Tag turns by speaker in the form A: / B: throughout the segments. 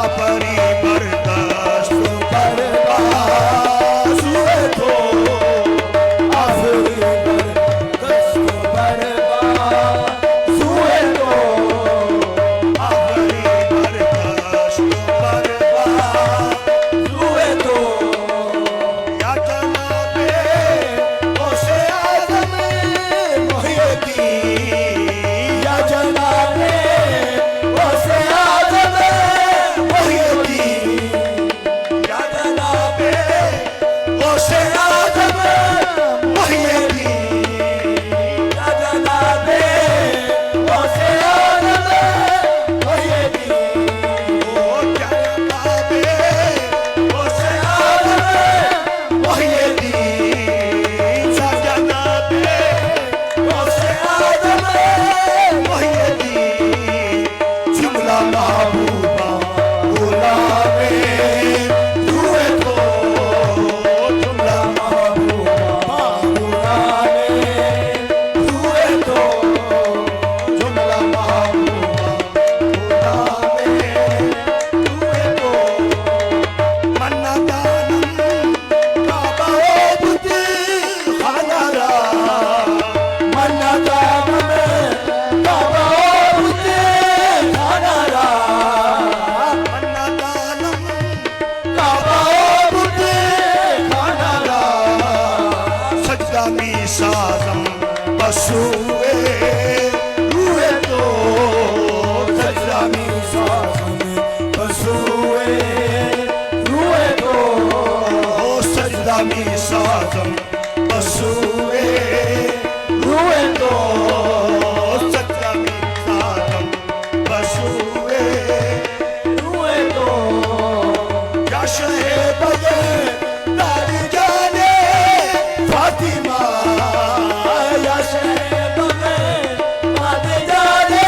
A: आपरी बर्दाश्त बर्बाद हुए तो आपरी बर्दाश्त बर्बाद हुए तो आपरी बर्दाश्त बर्बाद हुए तो या जनाबे गौसे आज़म मोहिउद्दीन या जनाबे गौसे आज़म मोहिउद्दीन या जनाबे गौसे आज़म मोहिउद्दीन या जनाबे गौसे आज़म मोहिउद्दीन ओ जनाबे गौसे आज़म मोहिउद्दीन या जनाबे गौसे आज़म मोहिउद्दीन जुमला महबूबा गुलामे हुए तो जुमला महबूबा गुलामे हुए तो जुमला महबूबा गुलामे हुए तो मन्ना दानम काबा बुत खानारा मन्ना दानम काबा बुत खानारा मन्ना दानम काबा बुत खानारा सजदा मी साज़म बसुए हुए तो सजदा मी साज़म बसुए हुए तो सजदा मी साज़म बसुए हुए तो सजदा मी साज़म बसुए हुए तो या शहे बगे दादी जाने फातिमा या शहे बगे दादी जाने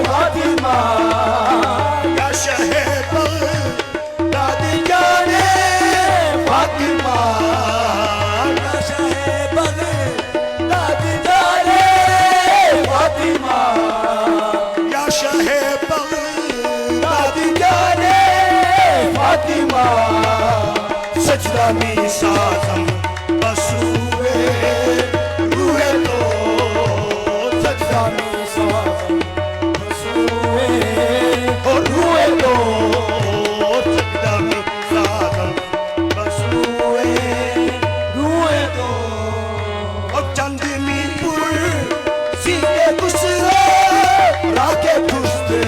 A: फातिमा या शहे बगे दादी जाने फातिमा या शहे बगे दादी जाने फातिमा या शहे बगे दादी जाने फातिमा सजदा मी साज़म बसुए हुए तो सजदा मी साज़म बसुए और हुए तो सजदा मी साज़म बसुए हुए तो और चंदनी पुर सीधे गुस्सा राके पुश्ते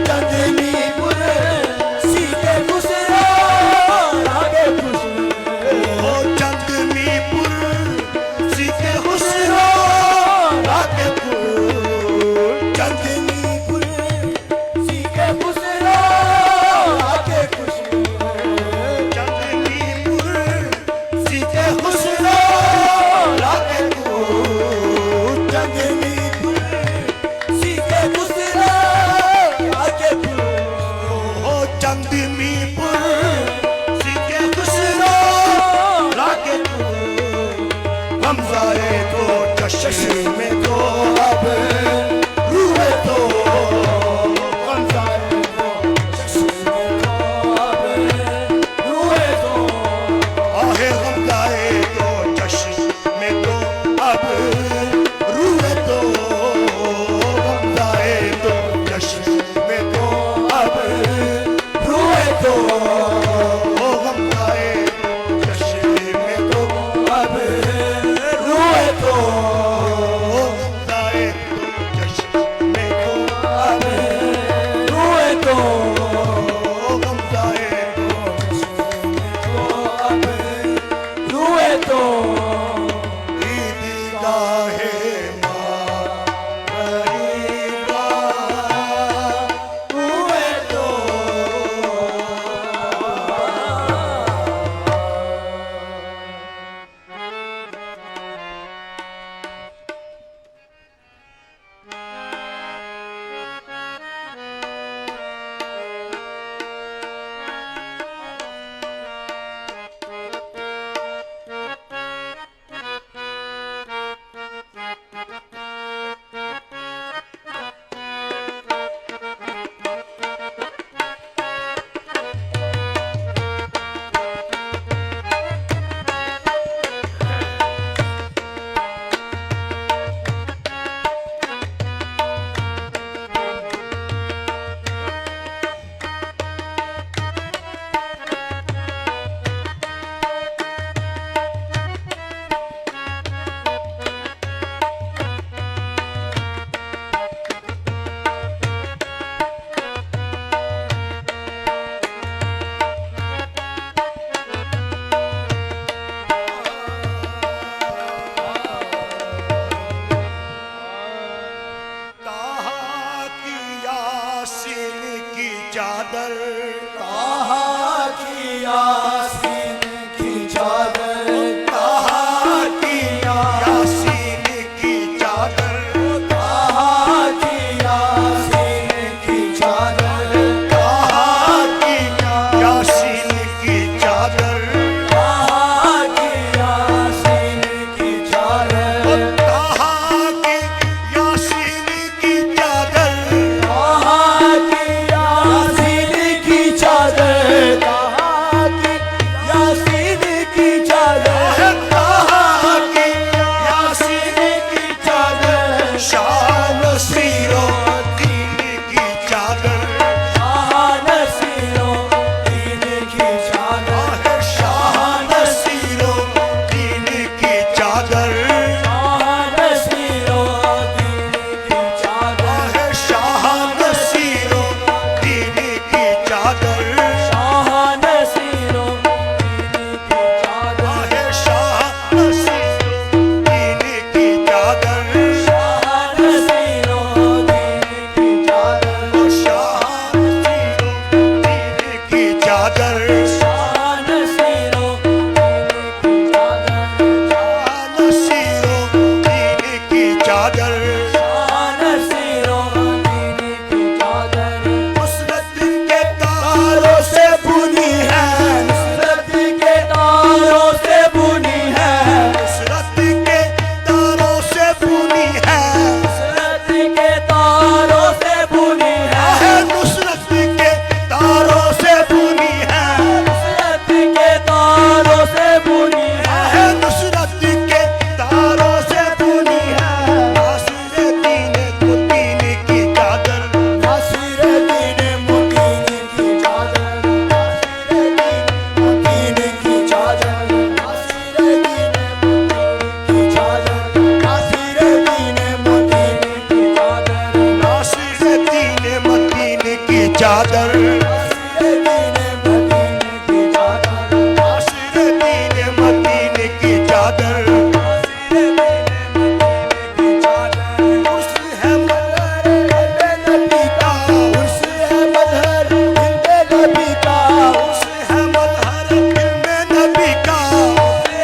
A: चंदनी पुर सीधे गुस्सा राके पुश्ते ओ चंदनी पुर सीधे गुस्सा राके पुर चंदनी पुर सीधे गुस्सा राके पुश्ते चंदनी पुर सीधे गुस्सा राके पुर चंदनी पुर सीधे गुस्सा राके पुर ओ चंदनी पुर सीधे गुस्सा राके पुर हमजाए तो चश्मे में तो अब रूहे तो हमजाए तो चश्मे में तो अब रूहे तो आहे हमजाए तो चश्मे तो अब रूहे तो हमजाए तो चश्मे तो अब रूहे तो ओ हमजाए तो चश्मे तो अब रूहे तो हमजाए तो चश्मे तो अब रूहे तो हमजाए तो चश्मे तो अब रूहे तो ईदगाहे माँ गरीबा हुए तो चादर,
B: कहाँ की यासीन की चादर,
A: कहाँ की यासीन की चादर,
B: कहाँ की यासीन की चादर,
A: कहाँ की यासीन की चादर,
B: कहाँ की यासीन की चादर,
A: कहाँ की यासीन की चादर,
B: कहाँ की यासीन की चादर, कहाँ की यासीन की चादर,
A: कहाँ की यासीन की चादर, शान सीरो दीन की चादर,
B: शान सीरो दीन की चादर,
A: शान सीरो दीन की चादर,
B: शान सीरो दीन की चादर,
A: शान सीरो दीन की चादर,
B: शान सीरो दीन की चादर,
A: शान सीरो दीन की चादर,
B: शान सीरो दीन की चादर,
A: शान सीरो दीन की चादर,
B: शान सीरो दीन की चादर,
A: शान सीरो दीन की चादर,
B: शान सीरो दीन की चादर,
A: नुसरत के तारों से बुनी है,
B: नुसरत के तारों से बुनी है,
A: नुसरत के तारों से बुनी है,
B: नुसरत के तारों से बुनी है,
A: नुसरत के तारों से बुनी है,
B: नुसरत के तारों से बुनी है,
A: नुसरत के तारों से बुनी है, नासिर दीन मुतीन की चादर,
B: नासिर दीन मुतीन की चादर, नासिर दीन मुतीन की चादर, नासिर दीन मुतीन की चादर, नासिर दीन मुतीन की चादर,
A: नासिर दीन मुतीन की चादर, उर्स है मजहर इल्मे नबी का,
B: उर्स है मजहर इल्मे नबी का,
A: उर्स है मजहर इल्मे नबी का,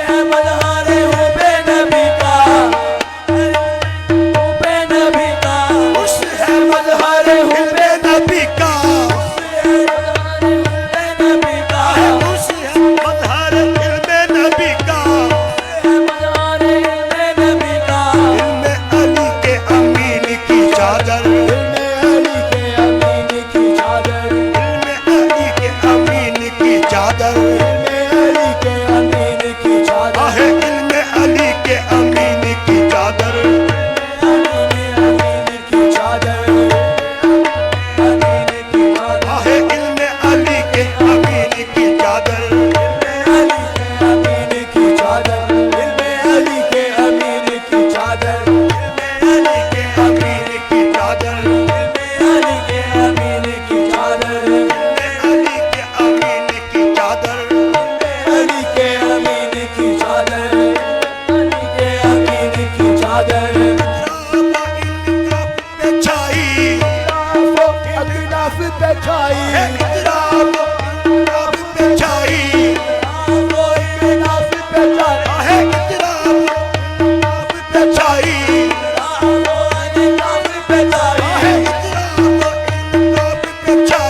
B: है मजहर हुबे नबी का, हुबे नबी का,
A: उर्स है मजहर इल्मे नबी का, उर्स है मजहर इल्मे नबी का, इल्मे अली के अमीन की चादर, इल्मे अली के अमीन की चादर, आहे इल्मे अली के अमीन की चादर, आहे इल्मे अली के अमीन की चादर, अली के अमीन की चादर, अली के अमीन की चादर, इनका पे छाई,
B: पे छाई,
A: है इतराब पे छाई,
B: पे छाई,
A: आहे इतराब पे छाई,
B: पे छाई,
A: आहे इतराब पे छाई,
B: पे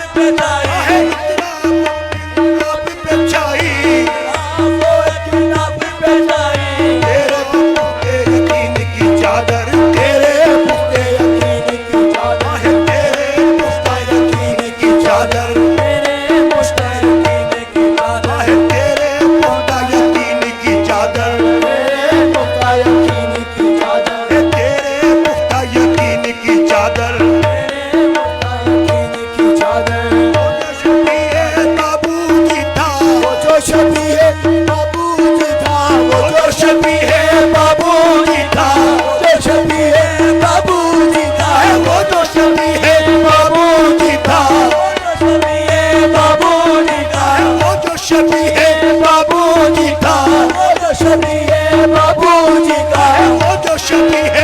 B: छाई,
A: आहे इतराब पे छाई, तेरे पुख्ते यकीन की चादर, तेरे पुख्ते यकीन की चादर, आहे तेरे पुख्ता यकीन की चादर, आहे तेरे पुख्ता यकीन की चादर, है तेरे पुख्ता यकीन की चादर, वो जो शबीह बाबूजी था, वो जो शबीह बाबूजी था, वो जो शबीह बाबूजी था, वो जो शबीह बाबूजी था, वो जो शबीह बाबूजी था, वो जो शबीह बाबूजी था, वो जो शबीह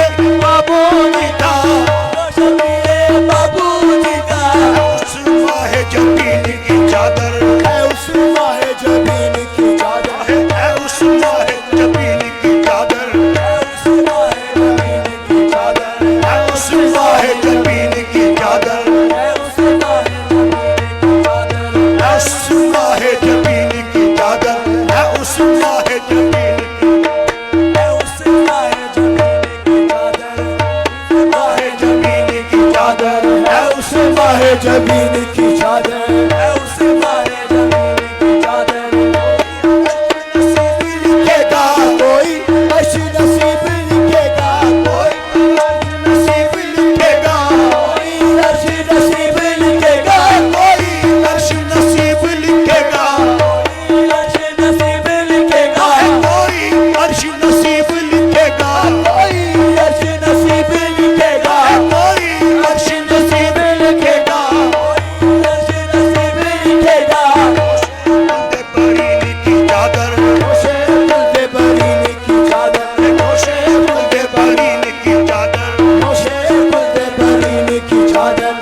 A: बाबूजी था,
B: बाबू
A: जमीन की चादर
B: है उस मारे जमीन की चादर
A: नसीब लिखेगा कोई अर्श नसीब लिखेगा कोई नसीब लिखेगा कोई अर्श नसीब लिखेगा कोई अर्श नसीब लिखेगा
B: अर्श नसीब लिखेगा
A: कोई अर्श नसीब लिखेगा कोई अर्श नसीब लिखेगा कोई अर्श नसीब लिखेगा
B: अर्श नसीब लिखेगा
A: बरीन की चादर नोशे बंदे बरीन की चादर नोशे बंदे बरीन की चादर नोशे बंदे बरीन की चादर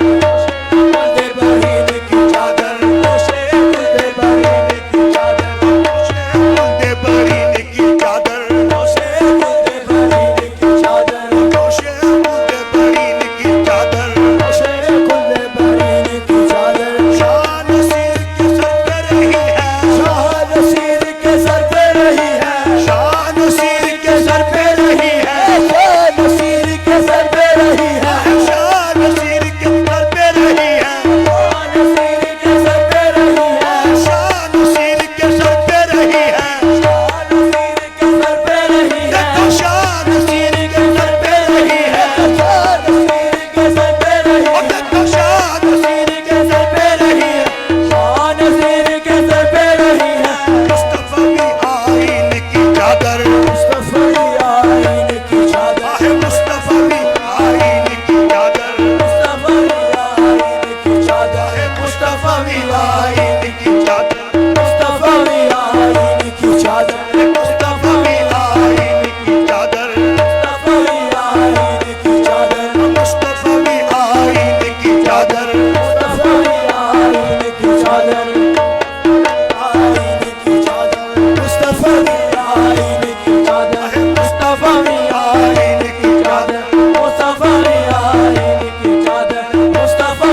A: बंदे बरीन की चादर नोशे बंदे बरीन की चादर नोशे बंदे बरीन की चादर नोशे बंदे बरीन की चादर नोशे बंदे बरीन की चादर नोशे बंदे बरीन की चादर शाह नसीर के सर पे रही है शाह नसीर के सर पे रही है शाह नसीर के सर पे रही है शाह नसीर के सर पे रही है शाह नसीर के सर पे रही है
B: नसीर के सर पे रही है
A: शाह नसीर के सर पे रही है
B: नसीर के सर पे रही है
A: देखो शाह नसीर के सर पे रही है
B: शाह नसीर के सर पे रही
A: और
B: है
A: देखो शाह नसीर के सर पे रही है
B: शाह नसीर के सर पे रही है
A: मुस्तफा की आईन की चादर
B: मुस्तफा आईन की चादर
A: आहे मुस्तफा की आईन की चादर
B: मुस्तफा आईन की चादर
A: आहे मुस्तफा की आईन की चादर
B: मुस्तफा आईन की चादर
A: मुस्तफा की आईन की चादर
B: मुस्तफा आईन की चादर
A: मुस्तफा की आईन की चादर
B: मुस्तफा आईन की चादर
A: आईन की चादर मुस्तफा की
B: आईन की चादर मुस्तफा
A: आईन की चादर
B: मुस्तफा आईन की चादर मुस्तफा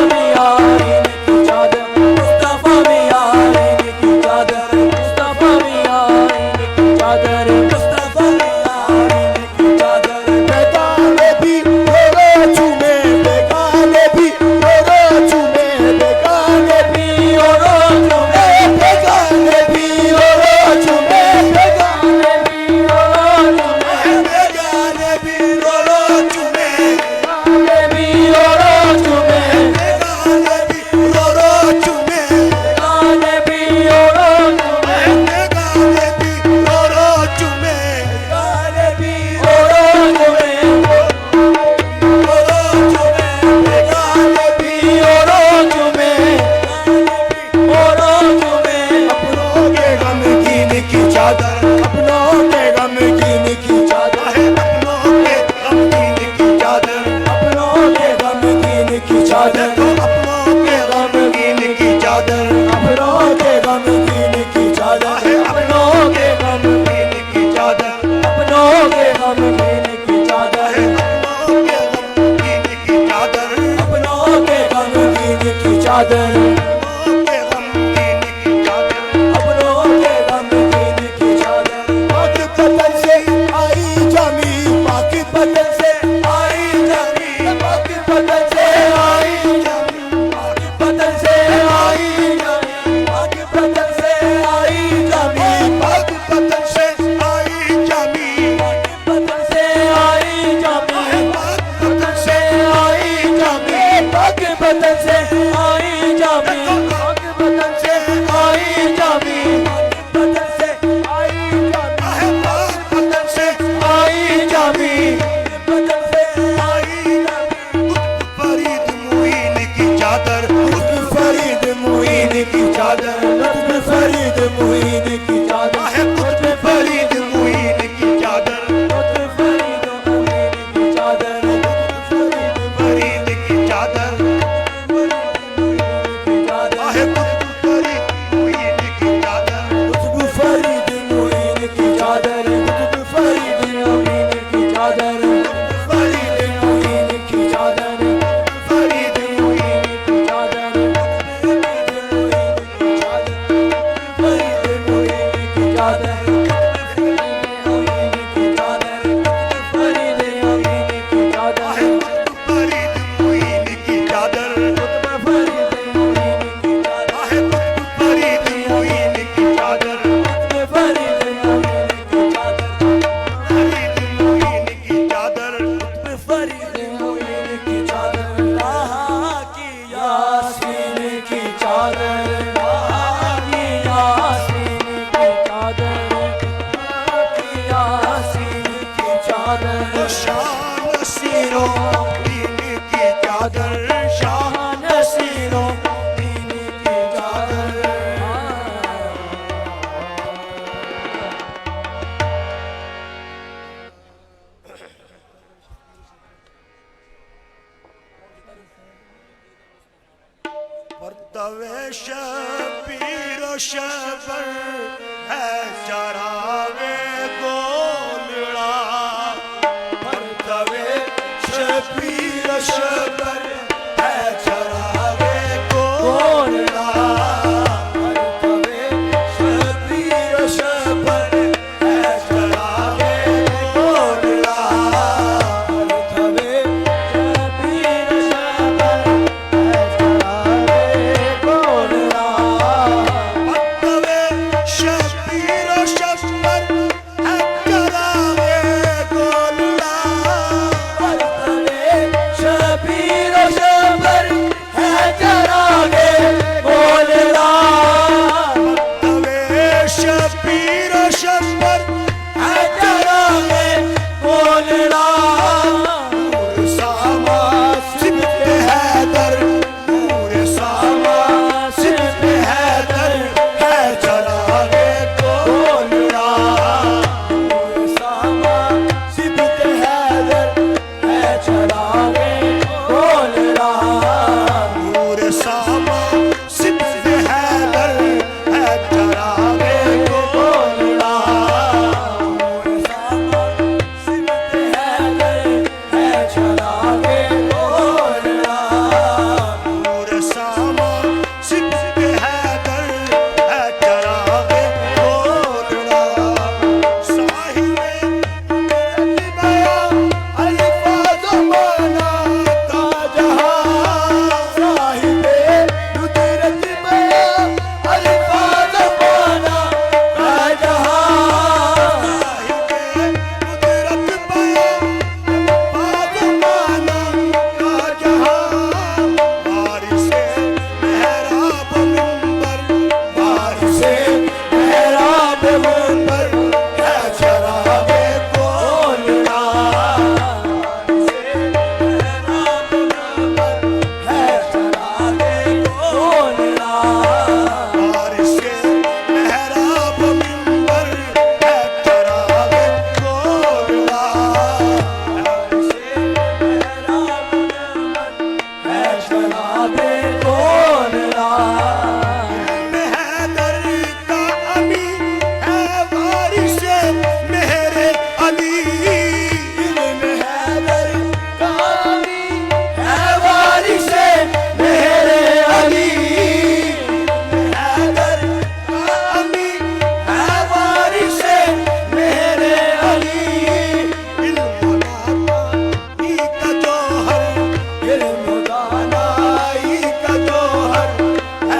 B: आईन की चादर मुस्तफा आईन की चादर मुस्तफा आईन की चादर मुस्तफा आईन की चादर
A: बेगाने भी रोरो चूमे बेगाने भी रोरो चूमे बेगाने भी
B: और चुमे
A: बेगाने भी रोरो चूमे
B: गाने भी और चुमे
A: बेगाने भी रोरो चूमे
B: गाने भी और चुमे
A: बेगाने भी रोरो चूमे
B: गाने भी और चुमे
A: बेगाने भी रोरो चूमे
B: गाने भी और चुमे
A: रोरो चूमे बेगाने भी
B: और चुमे और चुमे
A: अपनों के गमगीन की चादर अपनों के गमगीन की चादर है अपनों के गमगीन की चादर
B: अपनों के
A: गमगीन की चादर अपनों के गमगीन की चादर
B: अपनों के गमगीन की चादर
A: है
B: अपनों के
A: गमगीन की चादर
B: अपनों के गमगीन की चादर
A: है अपनों के गमगीन की चादर
B: अपनों के गमगीन की चादर
A: अपनों के गमगीन की चादर
B: अपनों के गमगीन की चादर
A: पाक बदन से आई जामी पाक बदन से आई जामी
B: पाक बदन से आई जामी पाक बदन से आई जामी पाक बदन से आई जामी
A: पाक बदन से आई जामी
B: बदन से आई जामी
A: पाक बदन से आई जामी
B: पाक बदन से आई जामी पाक बदन से आई जामी बदन से आई जामी
A: है पाक बदन से
B: आई जामी बदन से
A: आई फरीद मुईन की चादर फरीद मुईन की चादर फरीद मुईन की चादर है फरीद मुईन की चादर
B: फरीद मुईन की चादर
A: फरीद की चादर है फरीद मुईन की चादर
B: फरीद मुईन की चादर फरीद मुईन की चादर
A: फरीद
B: मुईन की चादर
A: फरीद
B: मुईन की चादर
A: तवे शबीर शबर है चरावे गोलड़ा पर तवे शबीर शबर है चरावे गोलड़ा पर तवे शबीर शबर है चरावे गोलड़ा पर तवे शबीर शबर है चरावे गोलड़ा पत्तवे शबीर शबर है चरावे गोलड़ा पत्तवे शबीर शबर है चरावे गोलड़ा पत्तवे शबीर शबर है चरावे गोलड़ा नूर सामा सिबत हैदर नूर सामा सिबत हैदर है चरावे गोलड़ा नूर सामा सिबत हैदर है चरावे गोलड़ा नूर सामा सिबत हैदर है चरावे गोलड़ा नूर सामा सिबत हैदर है चरावे गोलड़ा नूर सामा सिबत हैदर है चरावे गोलड़ा साहिबे बया अल्फाज माना का जहां साहिबे कुदरत बया अल्फाज माना का जहां साहिबे कुदरत बया अल्फाज माना का जहां वारिसे मेहराब मिंबर वारिसे मेहराब मिंबर है चरावे गोलड़ा वारिसे मेहराब मिंबर है चरावे गोलड़ा वारिसे मेहराब मिंबर है चरावे गोलड़ा वारिसे मेहराब मिंबर है चरावे गोलड़ा हैदर का अमी है वारिसे मेहरे अली इल्म हैदर का अमी है वारिसे मेहरे अली हैदर का अमी है वारिसे मेहरे अली इल्म दानाई का जौहर इल्म दानाई का जौहर है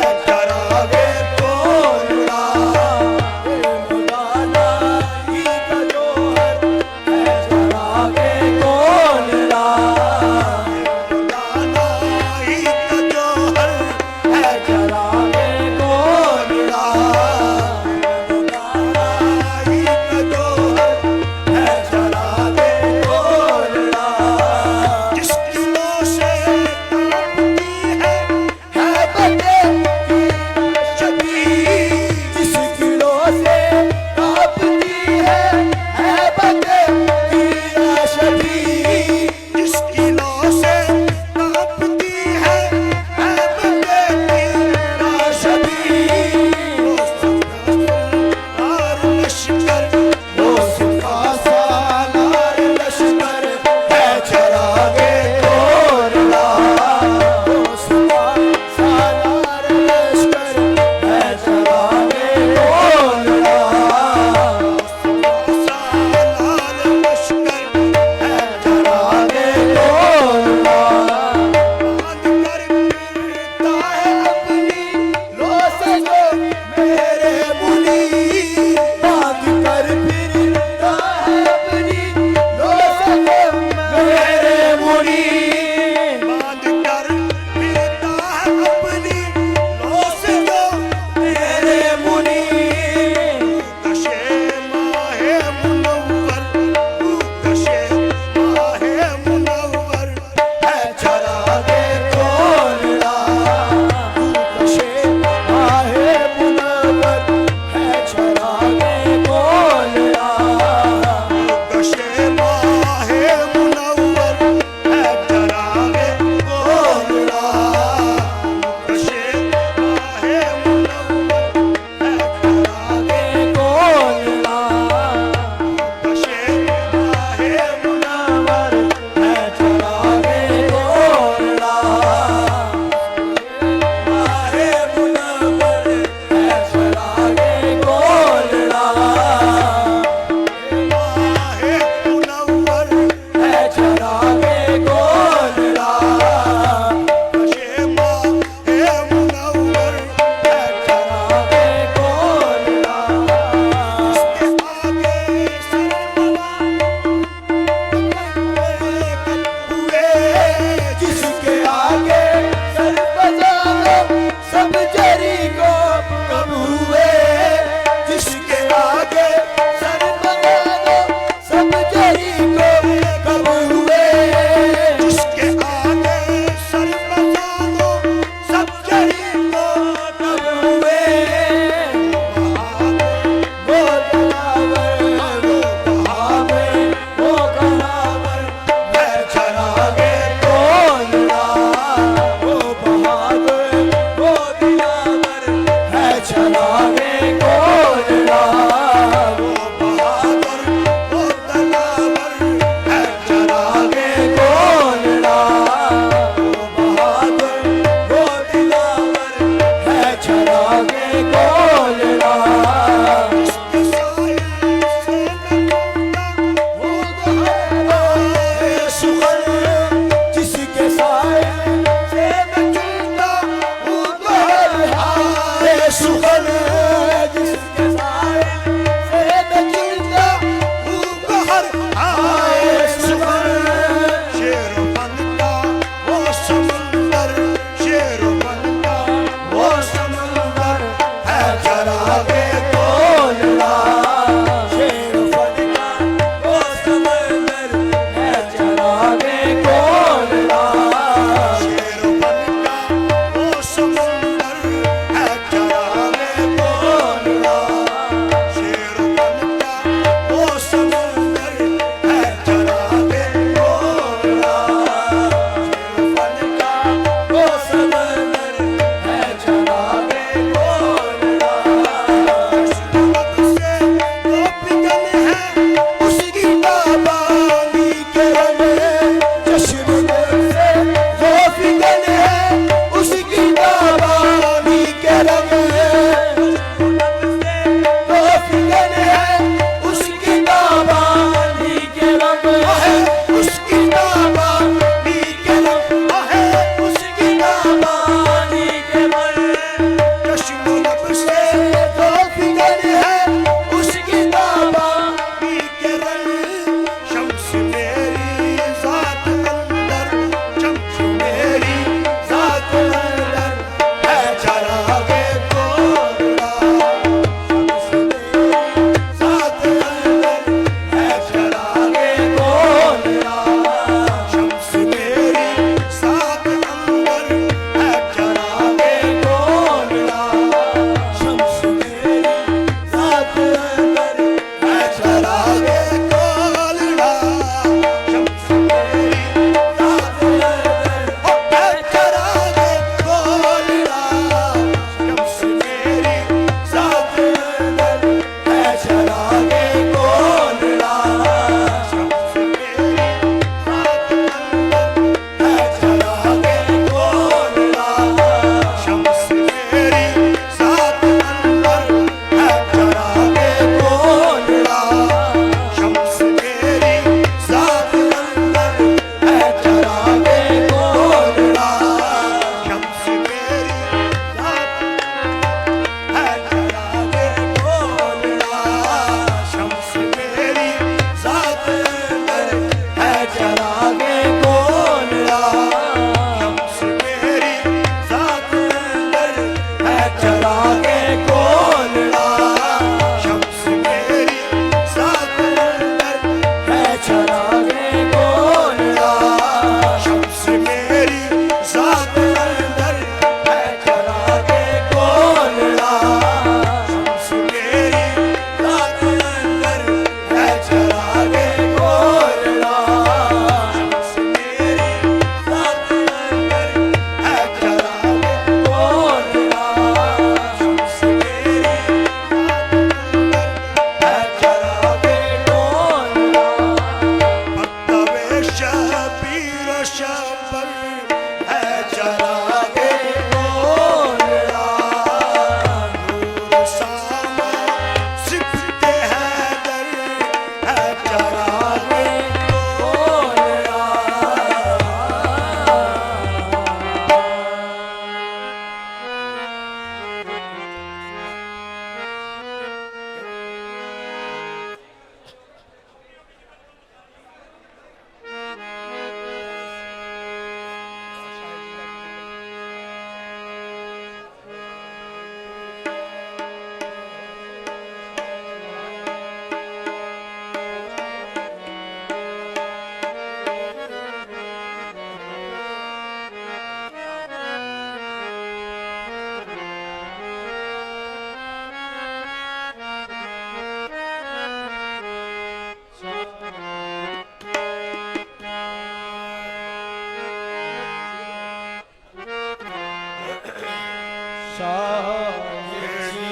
A: जीना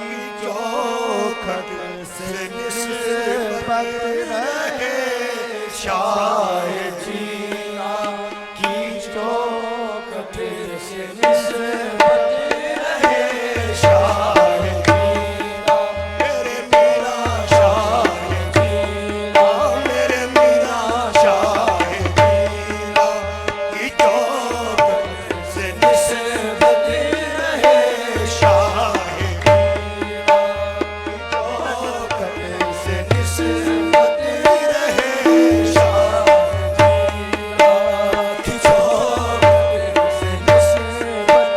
A: की चौखट से निस्बत रहे शाह जीना की चौखट से निस्बत रहे शाह जीना मेरे मीरा शाह जीना मेरे मीरा शाह जीना की चौखट से निस्बत रहे शाह जीना की चौखट से निस्बत रहे शाह जीना की चौखट से निस्बत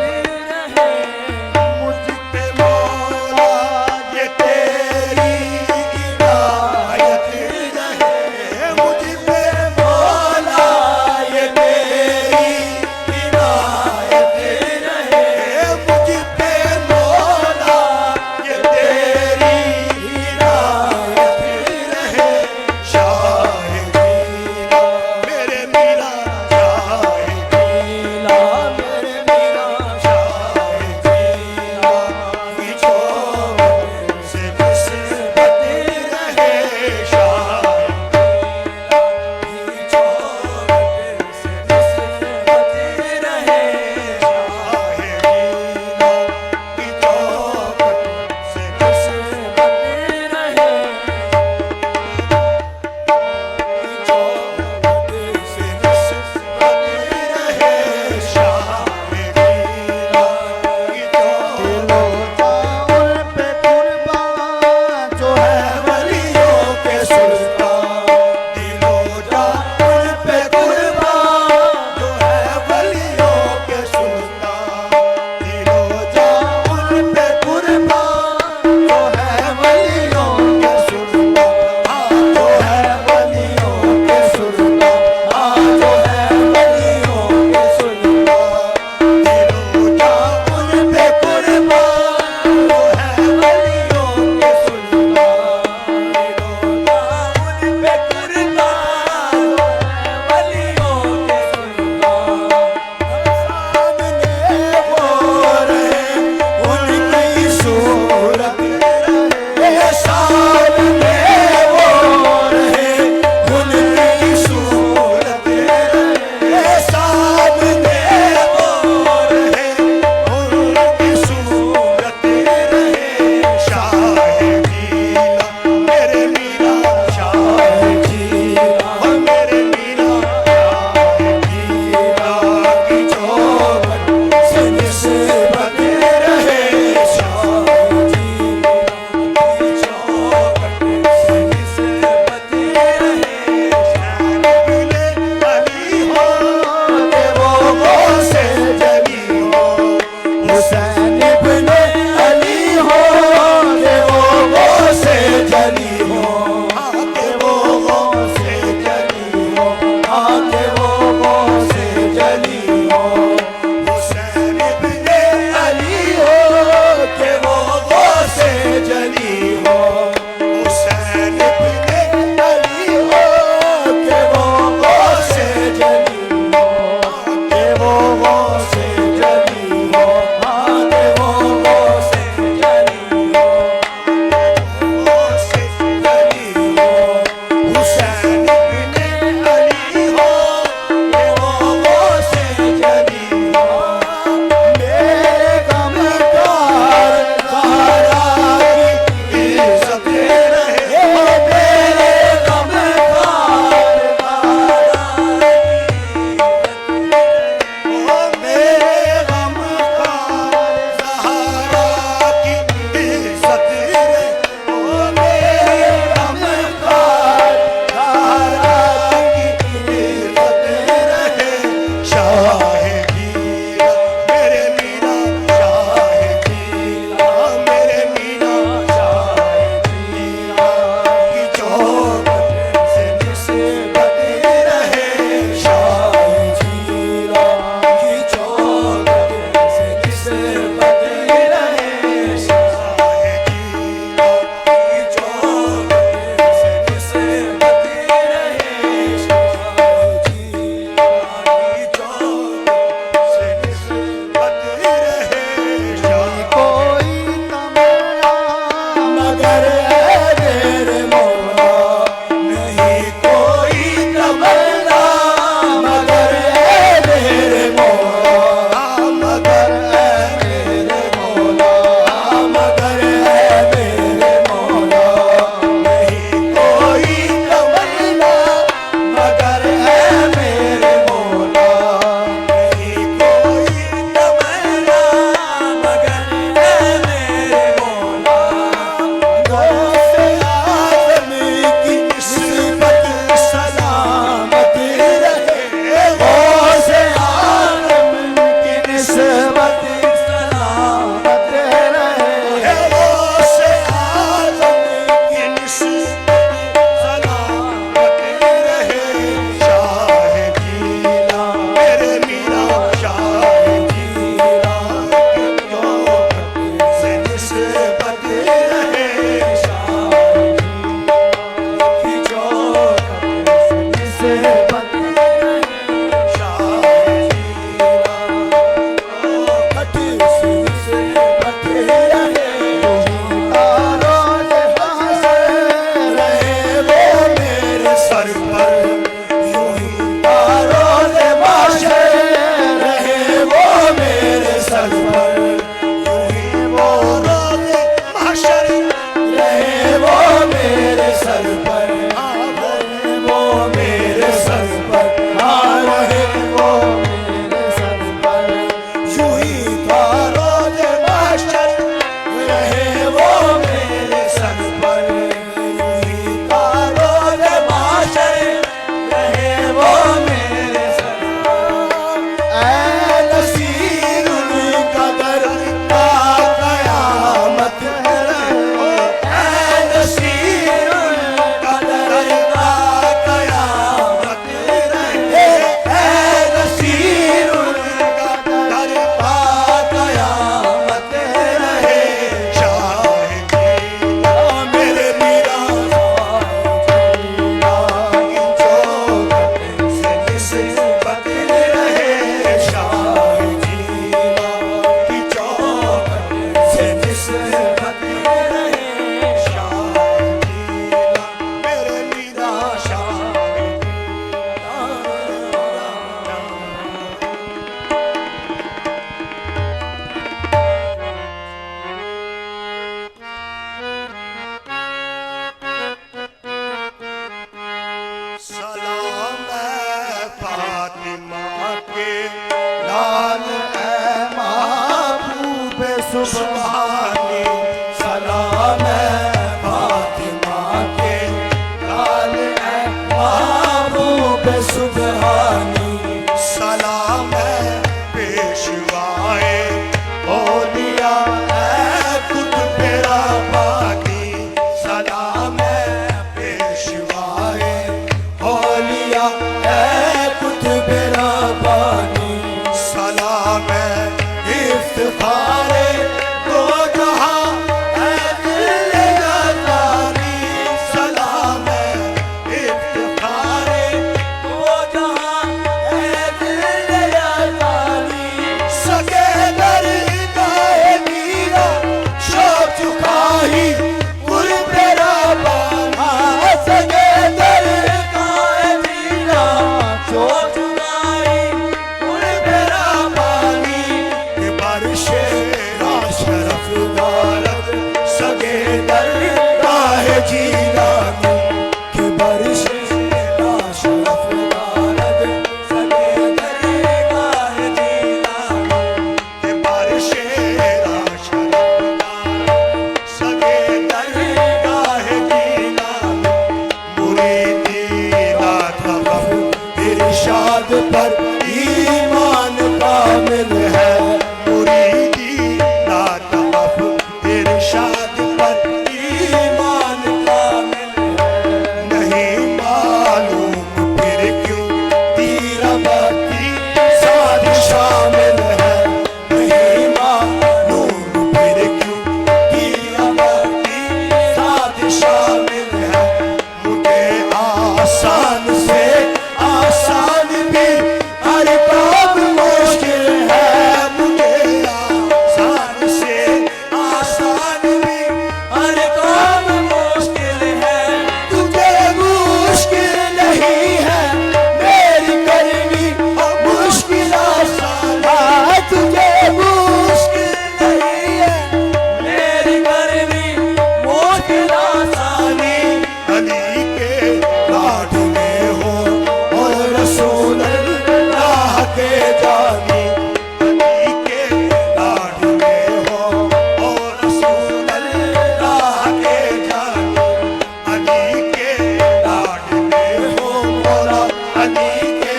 A: सुबहानी सलाम है फातिमा के लाल है महबूब सुबहानी सलाम है पेशवाए औलिया है कुतुब रब्बानी सलाम है पेशवाए औलिया है कुतुब रब्बानी सलाम है इफ्तिखारे दो जहां है दिल जलानी सलाम है इफ्तिखारे दो जहां है दिल जलानी सगे दरगाह मीरा शौक चुकाही गुल तेरा बाना सगे दरगाह मीरा शौक चुकाही गुल तेरा बानी के बारिशे शरफ दौलत सगे दरगाह जीलानी के बारिशे शरफ दौलत सगे दरगाह जीलानी के बारिशे शरफ दौलत सगे दरगाह जीलानी मुरीदी रात वफ़ इरशाद पर ईमान कामिल है मुरीदी रात वफ़ इरशाद पर ईमान कामिल है नहीं मालूम फिर क्यों तीरा बाती साथ शामिल है नहीं मालूम फिर क्यों तीरा बाती साथ शामिल है मुझे आसान से आसान भी हर काम मुश्किल है मुझे आसान से आसान भी हर काम मुश्किल है तुझे मुश्किल नहीं है मेरी करनी मुश्किल आसान है तुझे मुश्किल नहीं है मेरी करनी मुश्किल आसानी अली के लाड में हो और रसूल अल्लाह के जानी अली के लाड में हो और रसूल अल्लाह के जानी अली के लाड में हो मौला अली के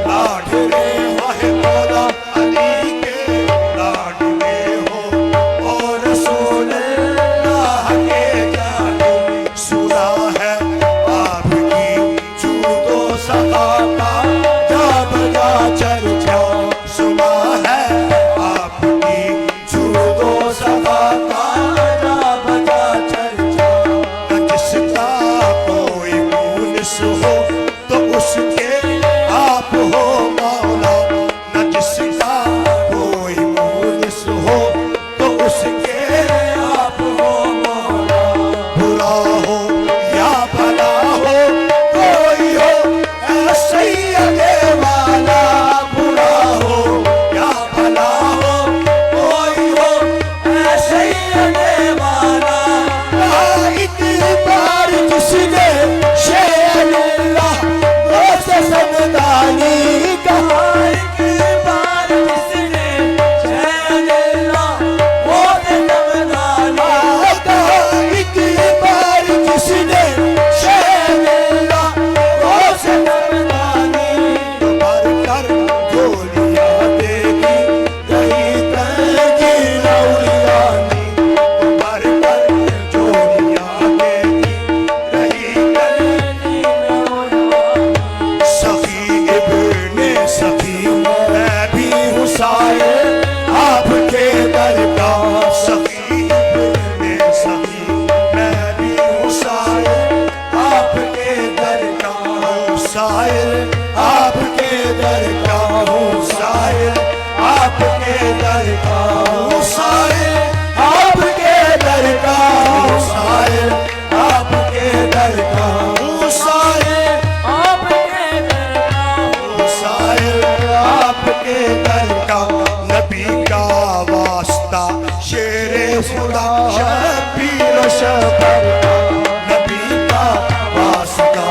A: लाड में हो है मौला अली के लाड में हो और रसूल अल्लाह के जानी सुना है आपकी जूदो सदा का जा बजा चर्चा सुना है आपकी जूदो सदा का जा बजा चर्चा न जिसका कोई मुनिस हो तो उसके आप हो मौला न जिसका कोई मुनिस हो तो उसके आप हो मौला बुरा हो या भला हो कोई हो ऐ सैयदे वाला बुरा हो या भला हो कोई हो ऐ सैयदे वाला एक बार जिसने शेर अल्लाह वो समदानी कहा एक बार जिसने शेर अल्लाह वो समदानी कहा एक बार जिसने शेर अल्लाह वो समदानी भर कर गोलियां देगी रही तंगी लौलियानी भर कर गोलियां देगी रही तंगी लौलियानी सखी इब्ने सखी मैं भी हुसैन आपके दर का सखी इब्ने सखी मैं भी हुसैन आपके दर का हुसैन आपके दर का हुसैन आपके दर का हुसैन आपके दर का हुसैन आपके दर का हुसैन आपके दर का हुसैन आपके दर का नबी का वास्ता शेरे खुदा शबीर शबर का नबी का वास्ता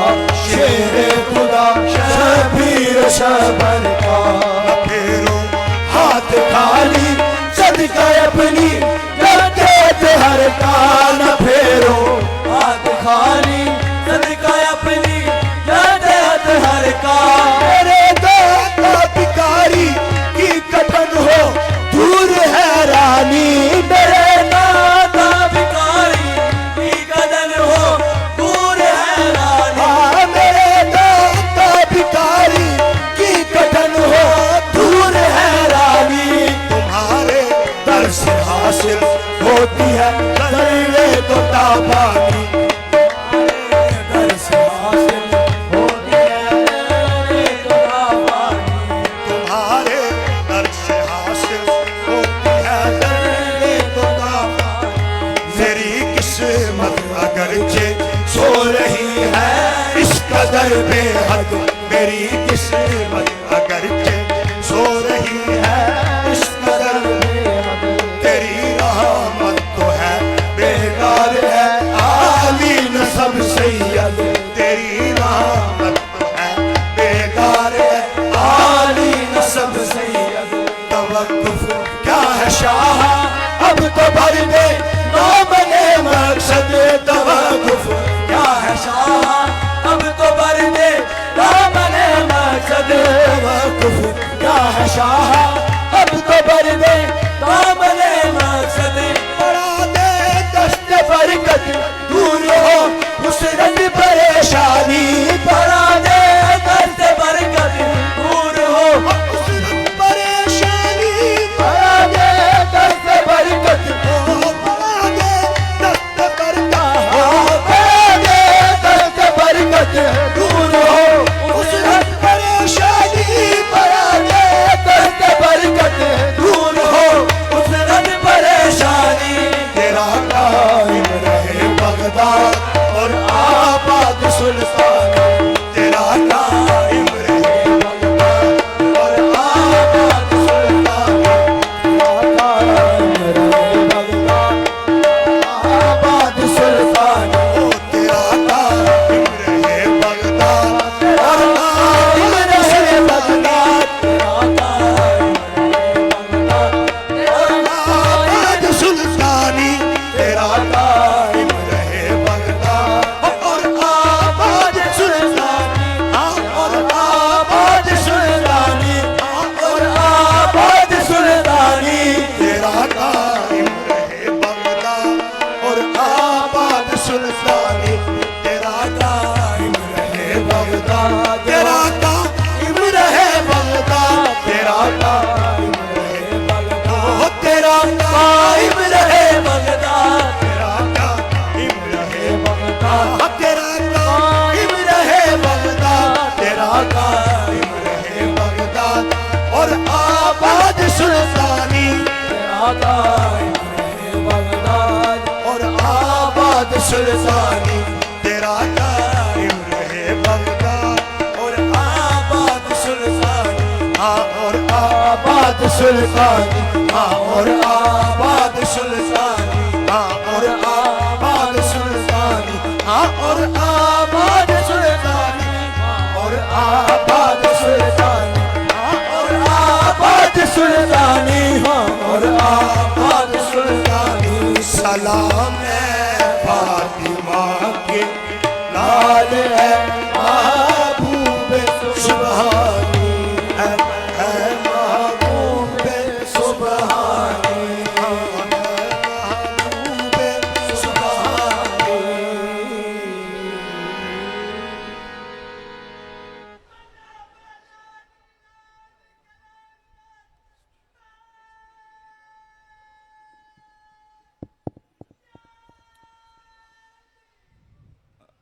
A: शेरे खुदा शबीर शबर का न फेरो हाथ खाली सद सदका अपनी जाते हर का न फेरो
B: हाथ खाली सदका अपनी जाते हर का।
A: मेरे दाता भिखारी की कटन हो दूर है रानी,
B: मेरे दाता भिखारी की कदन हो दूर है रानी।
A: मेरे दाता भिखारी की कटन हो दूर है रानी। तुम्हारे दर से हासिल होती है दरिए तो ताबानी,
B: दर से हासिल होती है तो आबादी।
A: तुम्हारे दर से हासिल होती है दरिए तो ताबानी। मेरी किस्मत अगरचे सो रही है इस कदर बेहद, मेरी किस्मत अगरचे सो रही है इस कदर बेहद। तेरी रहमत तो है बेकार है आली नसब सैयद, तेरी रहमत तो है बेकार है आली नसब सैयद। तवक्कुफ क्या है शाह अब तो भर दे नाम ने मकसद, तवक्कुफ
B: क्या है शाह अब तो भर दे राम ने मकसद।
A: तवक्कुफ क्या है शाह अब तो भर दे
B: राम ने मकसद।
A: बढ़ा दे दस्त बरकत दूर हो उसरत परेशानी,
B: बढ़ा दे दस्त बरकत दूर हो
A: उसरत परेशानी।
B: बढ़ा दे दस्त बरकत
A: बढ़ा दे दस्त बरकत
B: बढ़ा दे दस्त बरकत दूर हो
A: उसरत परेशानी।
B: बढ़ा दे दस्त बरकत दूर हो उसरत परेशानी।
A: तेरा कायम रहे बगदाद और आबाद सुल्तान, तेरा कायम रहे बगदाद और आबाद सुल्तान,
B: कायम रहे बगदाद आबाद सुल्तान।
A: ओ तेरा कायम रहे बगदाद और आबाद सुल्तान, आबाद सुल्तानी। तेरा कायम रहे बगदाद और आबाद सुल्तानी, और आबाद सुल्तानी, और आबाद सुल्तानी। तेरा कायम रहे बगदाद और आबाद सुल्तानी, तेरा कायम रहे बगदाद, तेरा कायम रहे बगदाद, तेरा कायम रहे बगदाद, तेरा कायम रहे बगदाद, तेरा कायम रहे बगदाद, तेरा कायम रहे बगदाद, तेरा कायम रहे बगदाद और आबाद सुल्तानी,
B: कायम रहे बगदाद
A: और आबाद सुल्तानी। तेरा कायम रहे बगदाद और आबाद सुल्तानी, हाँ और आबाद सुल्तानी, हाँ और आबाद सुल्तानी, हाँ और आबाद सुल्तानी, हाँ और आबाद सुल्तानी, और आबाद सुल्तानी, हाँ और आबाद सुल्तानी, हाँ और आबाद सुल्तानी। सलाम है फातिमा के लाल है महबूब सुबहानी, है महबूब सुबहानी, है महबूब सुबहानी।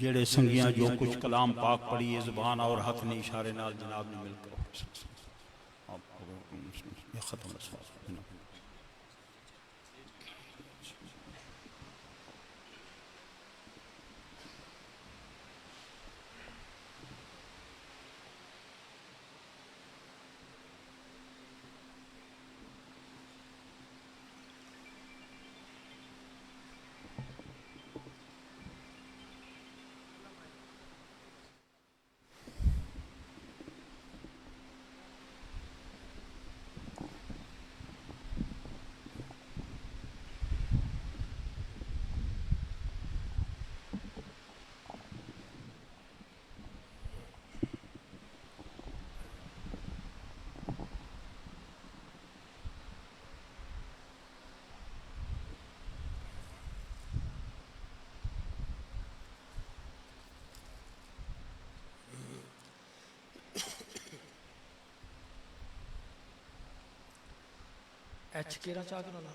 C: जेड़े संगियां जो कुछ कलाम पाक पढ़िए ज़ुबान और हथ ने इशारे नाल जनाब ने मिलकर खत्म
B: एच केरा चाह करो ना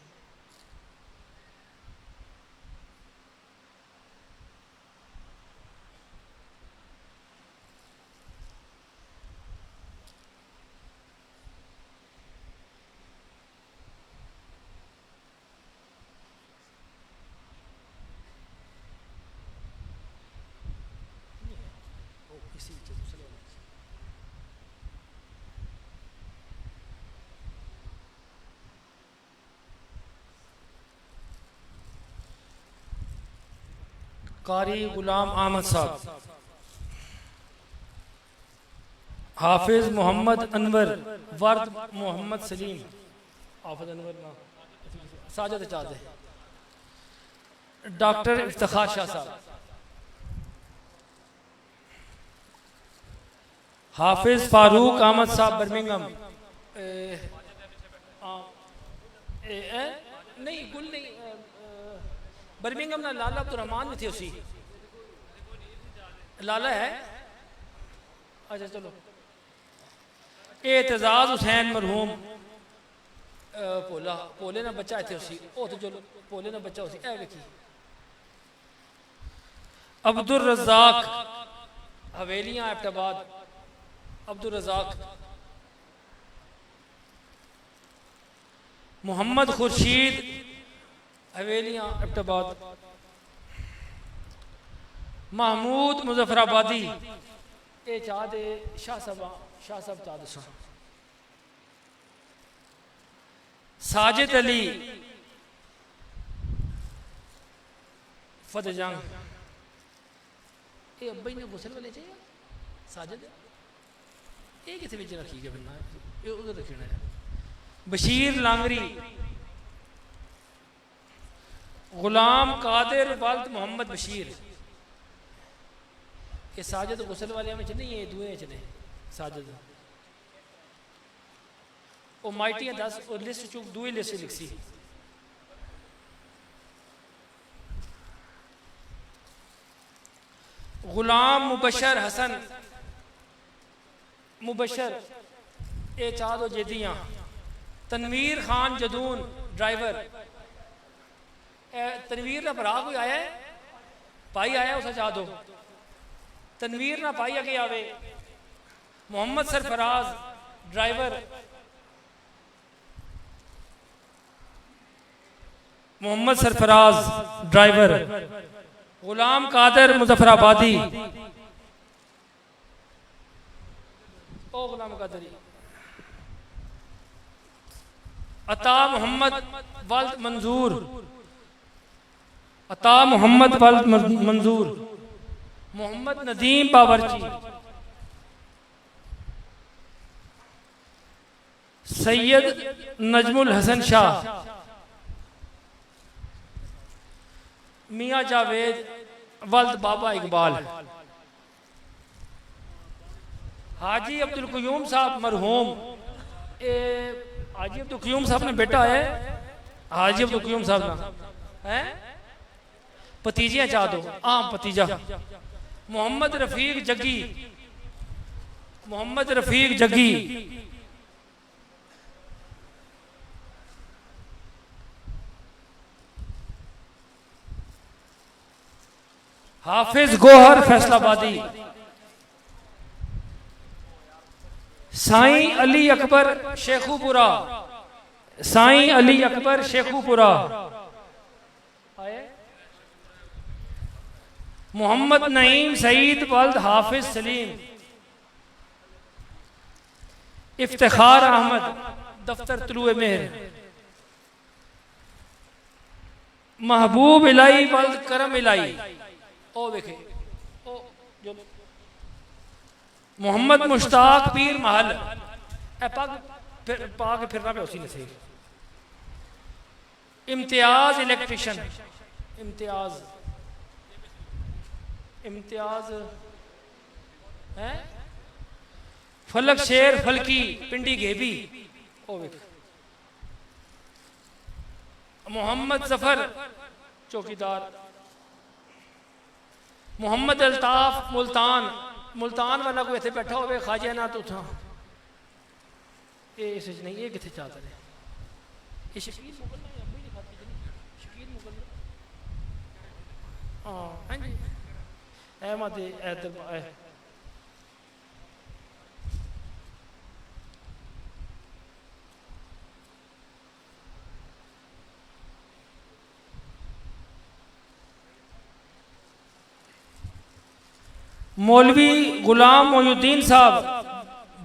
B: कारी गुलाम अहमद साहब, हाफिज मोहम्मद अनवर वर्द मोहम्मद सलीम, हाफिज अनवर ना साजद चाहते, डॉक्टर इफ्तिखार शाह साहब, हाफिज फारूक अहमद साहब बर्मिंगम, नहीं गुल नहीं बर्मिंगम ना लाला अब्दुर्रहमान में थे उसी लाला है। अच्छा चलो एतजाज हुसैन मरहूम पोला पोले ना बच्चा थे उसी ओ तो चलो पोले ना बच्चा उसी ए देखी अब्दुल रज़ाक हवेलियां एबटाबाद, अब्दुल रज़ाक मोहम्मद खुर्शीद हवेलियां एबटाबाद, महमूद मुजफ्फराबादी ए चाहते शाह साहब चाहते साजिद अली फतेह जंग ये अब्बा ने गुसल वाले चाहिए साजिद ये किसे बिच रखी है फिर ये उधर रखना है। बशीर लांगरी, गुलाम कादिर वल्द मोहम्मद बशीर, ये साजिद गुसल वाले में नहीं ये दुए च ने साजिद ओ माइटी 10 और लिस्ट चुक दुए लिस्ट लिखसी गुलाम मुबशर हसन मुबशर ए चाह दो जेदियाँ। तनवीर खान जदून ड्राइवर। तनवीर ना भरा कोई आया है, भाई आया उसे चाह दो। तनवीर ना भाई अगे आवे। मोहम्मद सरफराज ड्राइवर। मोहम्मद सरफराज ड्राइवर। गुलाम कादर मुजफ्फराबादी। ओ गुलाम कादरी। अता मोहम्मद वल्द मंजूर। अता मोहम्मद वल्द मंजूर। मोहम्मद नदीम बावर्ची। सैयद नजमुल हसन शाह। मियाँ जावेद वल्द बाबा इकबाल। हाजी अब्दुल क़य्यूम साहब मरहूम। हाजी अब्दुल क़य्यूम साहब ने बेटा है, हाजी अब्दुल क़य्यूम साहब ना है। भतीजियाँ चाह दो। आम भतीजा मोहम्मद रफीक जग्गी। मोहम्मद रफीक जग्गी। हाफिज गोहर फैसलाबादी। साईं अली अकबर शेखुपुरा। साईं अली अकबर शेखुपुरा। मोहम्मद नईम सईद वल्द हाफिज सलीम। इफ्तिखार अहमद दफ्तर तुलुए मेहर। महबूब इलाई वल्द करम इलाई। ओ देखे ओ जो मोहम्मद मुश्ताक पीर महल। पग पाग फिरना पे उसी नसीब। इम्तियाज इलेक्ट्रिशियन। इम्तियाज इम्तियाज है। फलक शेर फलकी पिंडी घेबी। ओ मोहम्मद जफर चौकीदार। मोहम्मद अल्ताफ मुल्तान। मुल्तान वाला कोई इतने बैठा हो खाजा ना तो था ये नहीं। ये कितने चाहते हैं ये शकील मुगल ने अभी नहीं खाती शकील मुगल। हाँ हाँ जी अहमद मौलवी गुलाम मोयुद्दीन साहब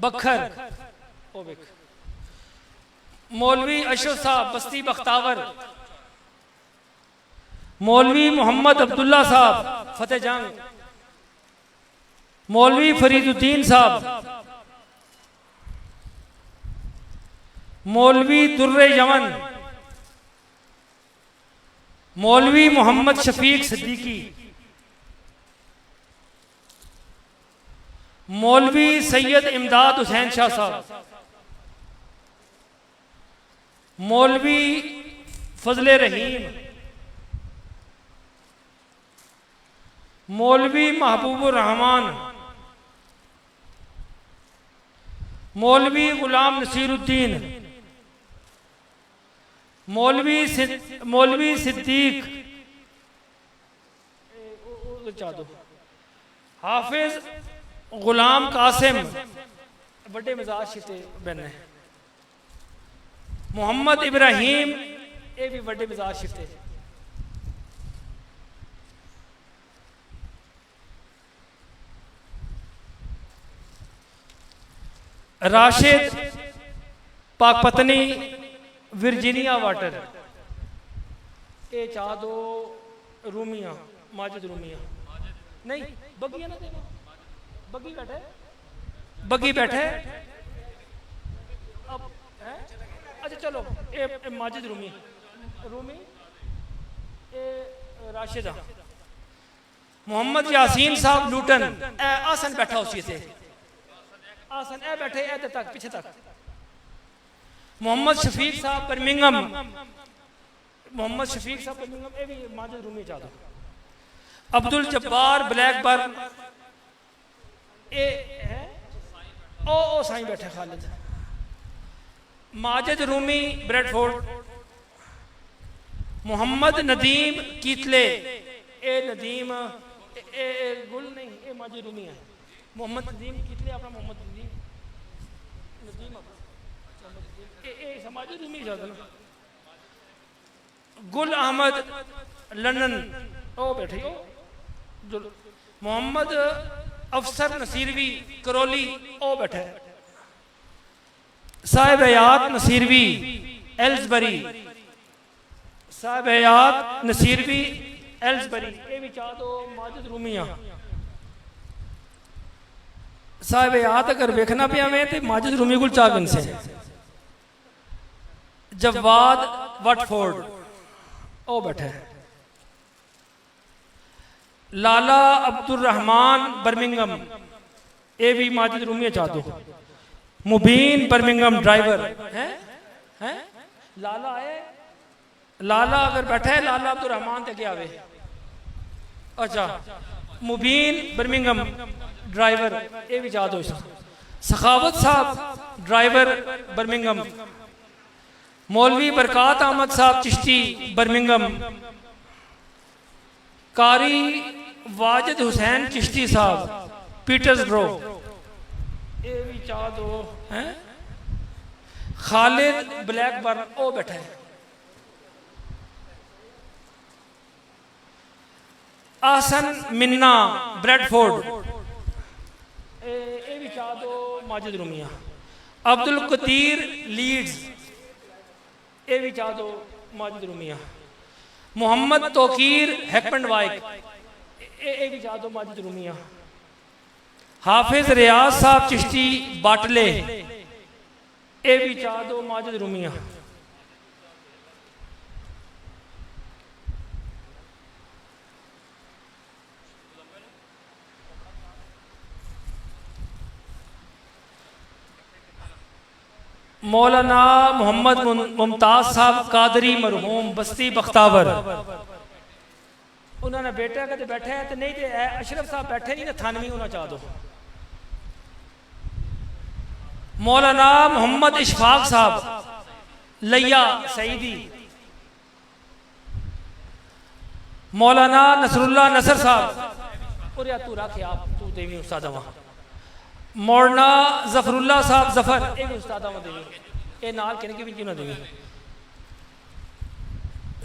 B: बखर। मौलवी अशरफ साहब बस्ती बख्तावर। मौलवी मोहम्मद अब्दुल्ला साहब फतेह जंग। मौलवी फरीदुद्दीन साहब। मौलवी दुर्रे यमन। मौलवी मोहम्मद शफीक सिद्दीकी। मौलवी सैयद इमदाद हुसैन शाह साहब। मौलवी फजले रहीम। मौलवी महबूबुर रहमान। मौलवी गुलाम नसीरुद्दीन। मौलवी सिद्दीक। हाफिज गुलाम कासिम बड़े मिजाज शिते बन है। मोहम्मद इब्राहिम ये भी बड़े मिजाज शिते। राशिद पाकपतनी वर्जीनिया वाटर। ये चाह दो रूमिया माजिद रूमिया नहीं बगिया ना देना बगी बैठे बगी बैठे अब है। अच्छा चलो ए माजिद रूमी रूमी ए राशिदा। मोहम्मद यासीन साहब लूटन आसन बैठा उसी से आसन ए बैठे ए तक पीछे तक। मोहम्मद शफीक साहब बर्मिंघम। मोहम्मद शफीक साहब बर्मिंघम ए भी माजिद रूमी चाह दो। अब्दुल जब्बार ब्लैकबर्न ए है ओ साईं बैठे खालिद। माजिद रूमी ब्रेडफोर्ड। मोहम्मद नदीम कीतले ए नदीम ए गुल नहीं ए माजिद रूमी है। मोहम्मद नदीम कीतले अपना मोहम्मद नदीम ए समाजी रूमी ज्यादा ना। गुल अहमद लंदन ओ बैठे हो। मोहम्मद अफसर नसीरवी करौली ओ बैठे। साहिब हयात नसीरवी एल्सबरी। साहिब हयात नसीरवी एल्सबरी ये भी चाह दो माजिद रूमिया। साहिब हयात अगर देखना पे हमें तो माजिद रूमी गुल चागन से। जवाद वटफोर्ड ओ बैठे। लाला अब्दुल रहमान बर्मिंगम ए भी माजिद रूमी चाह दो। मुबीन बर्मिंगम ड्राइवर हैं लाला है। लाला अगर बैठा है लाला अब्दुल रहमान तक आवे। अच्छा मुबीन बर्मिंगम ड्राइवर ये भी चाह दो। सखावत साहब ड्राइवर बर्मिंगम। मौलवी बरकात अहमद साहब चिश्ती बर्मिंगम। कारी वाजिद हुसैन चिश्ती साहब पीटर्सब्रो ये भी चाह दो हैं। खालिद ब्लैकबर्न ओ बैठा है। आसन मिन्ना ब्रेडफोर्ड ये भी चाह दो माजिद रूमिया। अब्दुल कदीर लीड्स ये भी चाह दो माजिद रूमिया। मोहम्मद तोकीर हैकमंड वाइक ये भी चाह दो माजिद रूमिया। हाफिज रियाज साहब चिश्ती बाटले ये भी चाह दो माजिद रूमिया। मौलाना मोहम्मद मुमताज साहब कादरी मरहूम बस्ती बख्तावर उन्होंने बेटा कहते बैठे है तो नहीं तो अशरफ साहब बैठे नहीं ना थानवी होना चाह दो। मौलाना मोहम्मद इशफाक साहब लिया सईदी। मौलाना नसरुल्लाह नसर साहब और या तू रखे आप तू देवी उस्ताद वहाँ। मौलाना जफरुल्लाह साहब जफर एक उस्ताद देवी ए नाल कहने की भी क्यों ना देवी।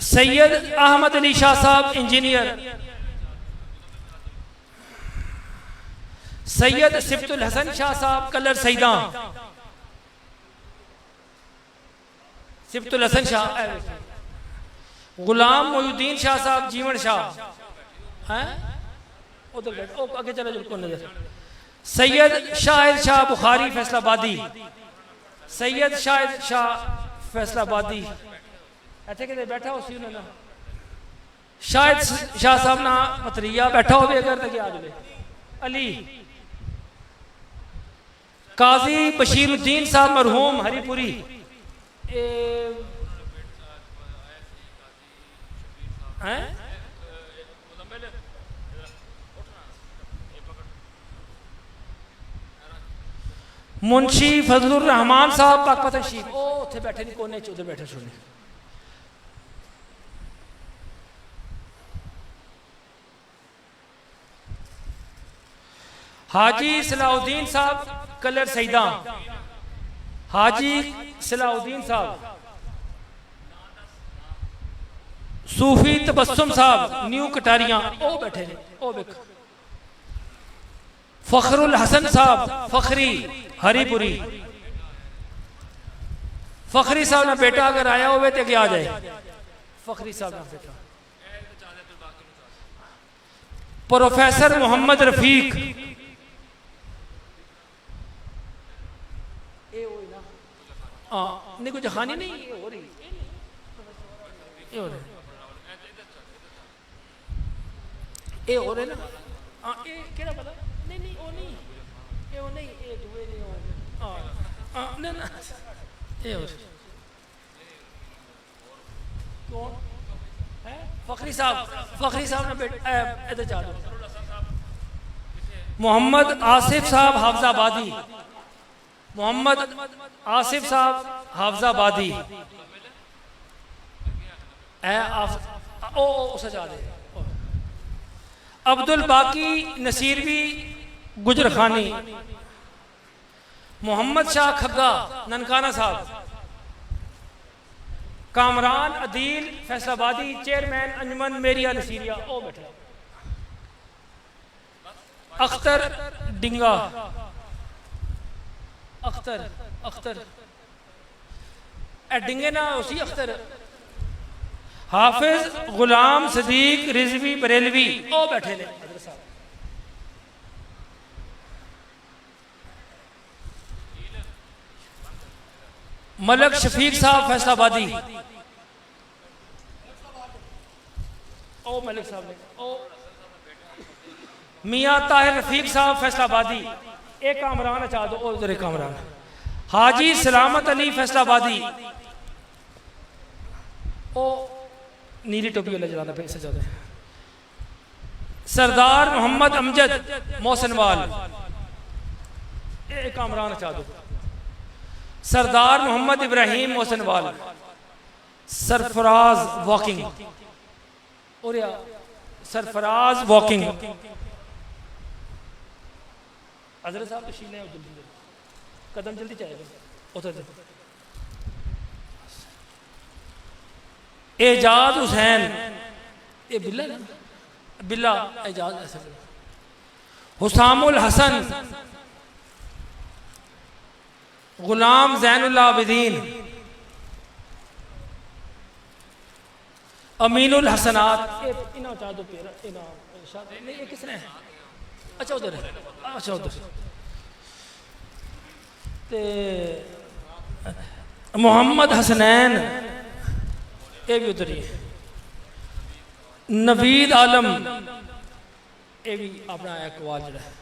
B: सैयद अहमद अली शाह साहब इंजीनियर। सैयद सिफ्तुल हसन शाह साहब कलर सईदा। सिफ्तुल हसन शाह। गुलाम मोयुद्दीन शाह साहब जीवन शाह हैं उधर बैठ ओ आगे चलो जो नजर। सैयद शाहिद शाह बुखारी फैसलाबादी। सैयद शाहिद शाह फैसलाबादी ऐसे कहते बैठा हो सी ना। शाहिद शाह साहब ना मतरिया बैठा हो अगर तक आ जाए। अली काजी बशीरुद्दीन साहब मरहूम हरीपुरी हैं। मुंशी फजलुर रहमान साहब पाकपतन शीफ ओ उत्थे बैठे नहीं कोने च उधर बैठे सुने। हाजी सलाउद्दीन साहब कलर सईदा। हाजी सलाउद्दीन साहब। सूफी तबस्सुम साहब न्यू कटारियां ओ बैठे ओ बेख। फखरुल हसन साहब फखरी हरीपुरी। फखरी साहब ना बेटा अगर आया हो तो क्या आ जाए। फखरी साहब ना बेटा। प्रोफेसर मोहम्मद रफीक नहीं कुछ हानि नहीं हो रही। ये हो रहे ना ये केड़ा पता नहीं नहीं वो नहीं ये वो नहीं ये दुए नहीं हो ना ना ये हो कौन फखरी साहब ने इधर जा दो। मोहम्मद आसिफ साहब हाफजाबादी, मोहम्मद आसिफ साहब हाफजाबादी उसे जा दे। अब्दुल बाकी नसीरवी गुजरखानी, मोहम्मद शाह खग्गा ननकाना साहब, कामरान अदील फैसलाबादी चेयरमैन अंजुमन मेरिया नसीरिया ओ बैठा, अख्तर डिंगा, अख्तर डिंगे ना उसी अख्तर, हाफिज गुलाम सदीक रिजवी बरेलवी ओ बैठे ने। मलक शफीक साहब फैसलाबादी ओ मलिक साहब ने ओ, मियाँ ताहिर रफीक साहब फैसलाबादी, एक कामरान अचा दो ओ उधर कामरान, हाजी सलामत अली फैसलाबादी ओ नीली टोपी वाला जलाना पे सजा दे, सरदार मोहम्मद अमजद मोहसनवाल एक कामरान अचा दो, सरदार मोहम्मद इब्राहिम मोहसनवाल, सरफराज वॉकिंग और या सरफराज वॉकिंग, हजरत साहब तशरीफ ले जल्दी कदम जल्दी चाहिए उधर। एजाज हुसैन ये बिल्ला ना बिल्ला एजाज ऐसा, हुसामुल हसन, गुलाम जैनुल आबिदीन, अमीनुल हसनात इना उठा दो पेरा इना नहीं ये किसने है? अच्छा उधर है, अच्छा उधर ते मोहम्मद हसनैन ये भी उधर ही है, नवीद आलम ये भी अपना अकवाल जड़ा है,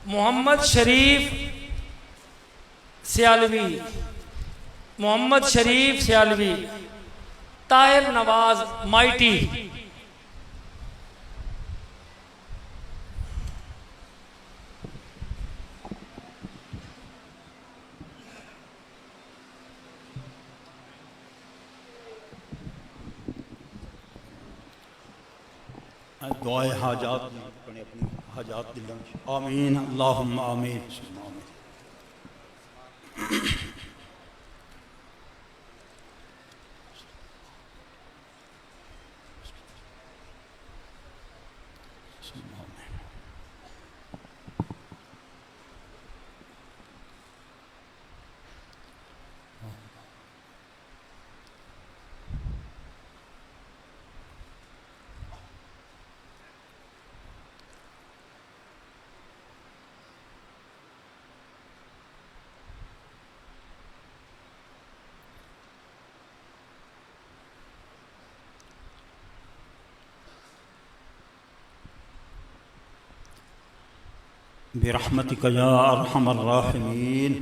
B: मोहम्मद शरीफ सियालवी, मोहम्मद शरीफ सियालवी, ताहिर नवाज माइटी,
C: दुआए हाजात अपने अपनी हाजात दिलों आमीन अल्लाहुम्मा आमीन। बिरहमतिक या अरहमर राहिमीन।